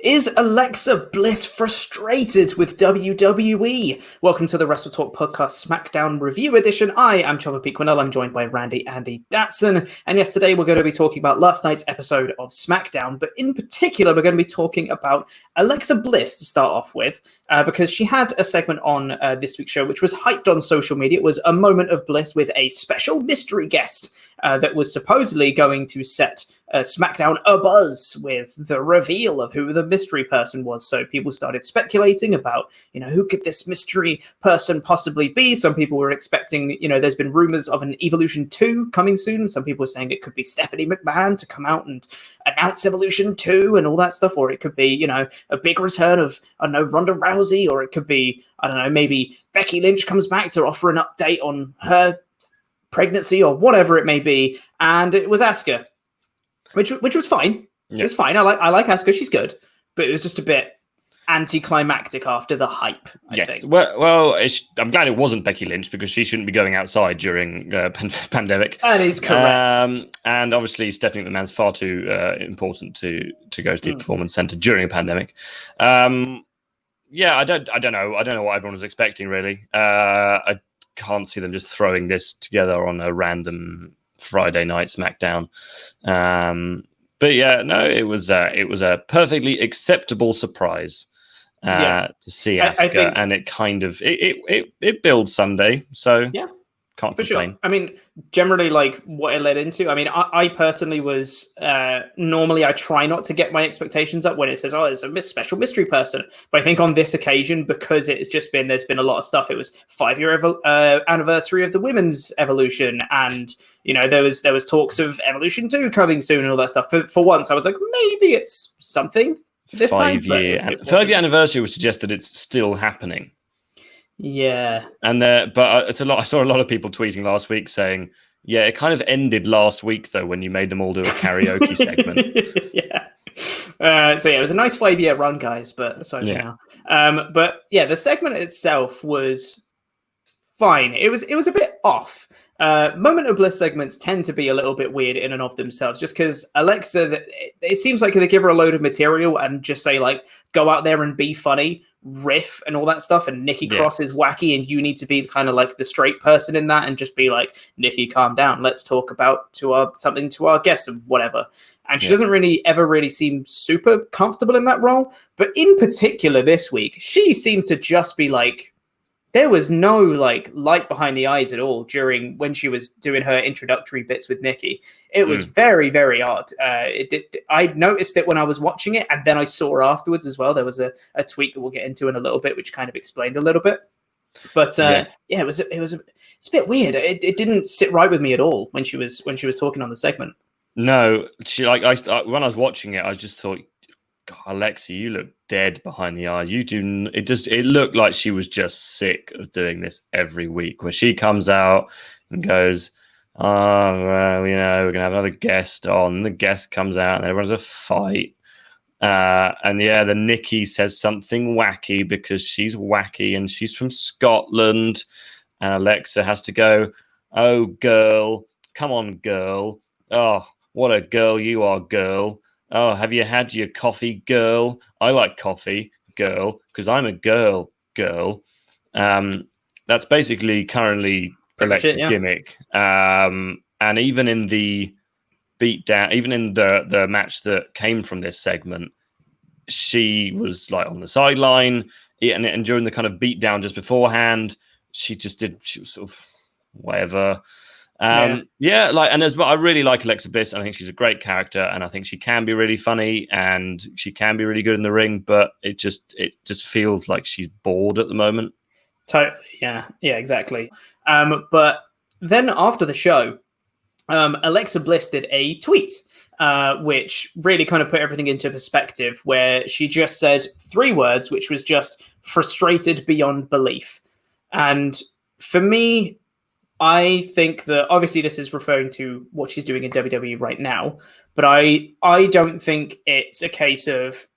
Is Alexa Bliss frustrated with WWE? Welcome to the WrestleTalk Podcast SmackDown Review Edition. I am Chopper P. Quinnell. I'm joined by Andy Datson. And yes, today we're going to be talking about last night's episode of SmackDown. But in particular, we're going to be talking about Alexa Bliss to start off with, because she had a segment on this week's show, which was hyped on social media. It was a moment of bliss with a special mystery guest that was supposedly going to set SmackDown abuzz with the reveal of who the mystery person was. So people started speculating about, who could this mystery person possibly be? Some people were expecting, there's been rumors of an Evolution 2 coming soon. Some people were saying it could be Stephanie McMahon to come out and announce Evolution 2 and all that stuff. Or it could be, a big return of, Ronda Rousey. Or it could be, maybe Becky Lynch comes back to offer an update on her pregnancy or whatever it may be. And it was Asuka. Which was fine. Yeah. It was fine. I like Asuka. She's good, but it was just a bit anticlimactic after the hype. I think. Well, I'm glad it wasn't Becky Lynch because she shouldn't be going outside during pandemic. That is correct. And obviously, Stephanie McMahon's far too important to go to the performance center during a pandemic. I don't know what everyone was expecting really. I can't see them just throwing this together on a random Friday night SmackDown, but yeah, no, it was a perfectly acceptable surprise to see Asuka, I think, and it kind of it builds Sunday, so yeah, can't complain. Sure. I mean, generally, like what it led into. I mean, I personally was normally I try not to get my expectations up when it says, "Oh, it's a special mystery person." But I think on this occasion, because it's just been there's been a lot of stuff. It was 5-year anniversary of the women's Evolution, and there was talks of Evolution 2 coming soon and all that stuff. For once, I was like, maybe it's something this time. 5-year anniversary would suggest that it's still happening. Yeah, and but it's a lot. I saw a lot of people tweeting last week saying, "Yeah, it kind of ended last week though when you made them all do a karaoke segment." Yeah. So yeah, it was a nice 5-year run, guys. But sorry for now. But yeah, the segment itself was fine. It was a bit off. Moment of Bliss segments tend to be a little bit weird in and of themselves, just because Alexa, it seems like they give her a load of material and just say like, go out there and be funny, riff and all that stuff, and Nikki Cross is wacky and you need to be kind of like the straight person in that and just be like, Nikki, calm down, let's talk about something to our guests and whatever. And she doesn't ever really seem super comfortable in that role, but in particular this week she seemed to just be like, there was no like light behind the eyes at all when she was doing her introductory bits with Nikki. It was very, very odd. I noticed it when I was watching it, and then I saw afterwards as well. There was a tweet that we'll get into in a little bit, which kind of explained a little bit. But it's a bit weird. It didn't sit right with me at all when she was talking on the segment. No, she when I was watching it, I just thought, God, Alexa, you look dead behind the eyes. It looked like she was just sick of doing this every week. Where she comes out and goes, "Oh, well, we're gonna have another guest on." The guest comes out and everyone's a fight. And then Nikki says something wacky because she's wacky and she's from Scotland. And Alexa has to go, "Oh, girl, come on, girl. Oh, what a girl you are, girl. Oh, have you had your coffee, girl? I like coffee, girl, because I'm a girl. That's basically currently Alexa's gimmick. And even in the beatdown, even in the match that came from this segment, she was like on the sideline, and during the kind of beatdown just beforehand, she was sort of whatever. I really like Alexa Bliss. I think she's a great character, and I think she can be really funny and she can be really good in the ring, but it just feels like she's bored at the moment. Yeah, exactly. But then after the show, Alexa Bliss did a tweet, which really kind of put everything into perspective, where she just said 3 words, which was just frustrated beyond belief. And for me, I think that obviously this is referring to what she's doing in WWE right now, but I don't think it's a case of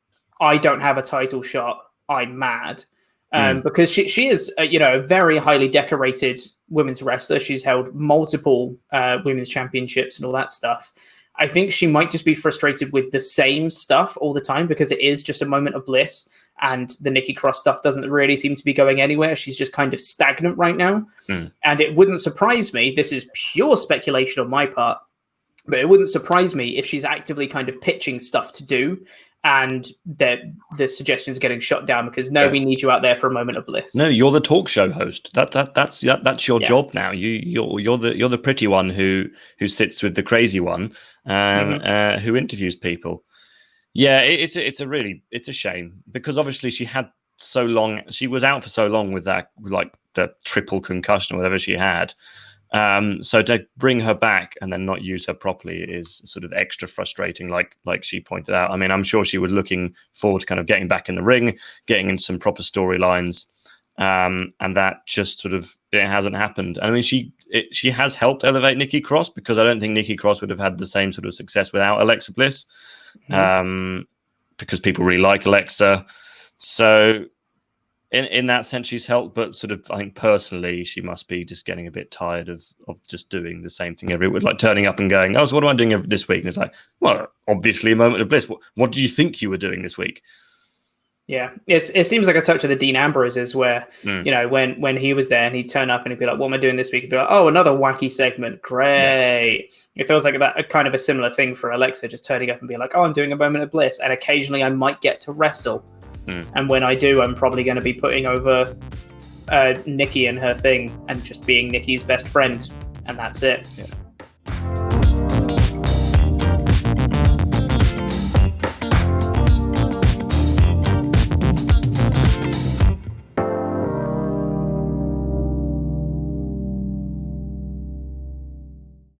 I don't have a title shot, I'm mad. Because she is a very highly decorated women's wrestler. She's held multiple women's championships and all that stuff. I think she might just be frustrated with the same stuff all the time because it is just a moment of bliss. And the Nikki Cross stuff doesn't really seem to be going anywhere. She's just kind of stagnant right now. And it wouldn't surprise me. This is pure speculation on my part. But it wouldn't surprise me if she's actively kind of pitching stuff to do. And the suggestions getting shut down because we need you out there for a moment of bliss. No, you're the talk show host. That's your job now. You're the pretty one who sits with the crazy one and who interviews people. Yeah, it's a shame because obviously she was out for so long with that, like the triple concussion or whatever she had. So to bring her back and then not use her properly is sort of extra frustrating, like she pointed out. I mean, I'm sure she was looking forward to kind of getting back in the ring, getting in some proper storylines, and that just sort of it hasn't happened. I mean, she has helped elevate Nikki Cross because I don't think Nikki Cross would have had the same sort of success without Alexa Bliss, because people really like Alexa. So in that sense, she's helped, but sort of, I think personally, she must be just getting a bit tired of just doing the same thing every week, like turning up and going, "Oh, so what am I doing this week?" And it's like, well, obviously a moment of bliss. What do you think you were doing this week? Yeah, it seems like a touch of the Dean Ambroses where, you know, when he was there and he'd turn up and he'd be like, "What am I doing this week?" He'd be like, "Oh, another wacky segment. Great." Yeah. It feels like that kind of a similar thing for Alexa, just turning up and being like, "Oh, I'm doing a moment of bliss." And occasionally I might get to wrestle. And when I do, I'm probably going to be putting over Nikki and her thing and just being Nikki's best friend. And that's it. Yeah.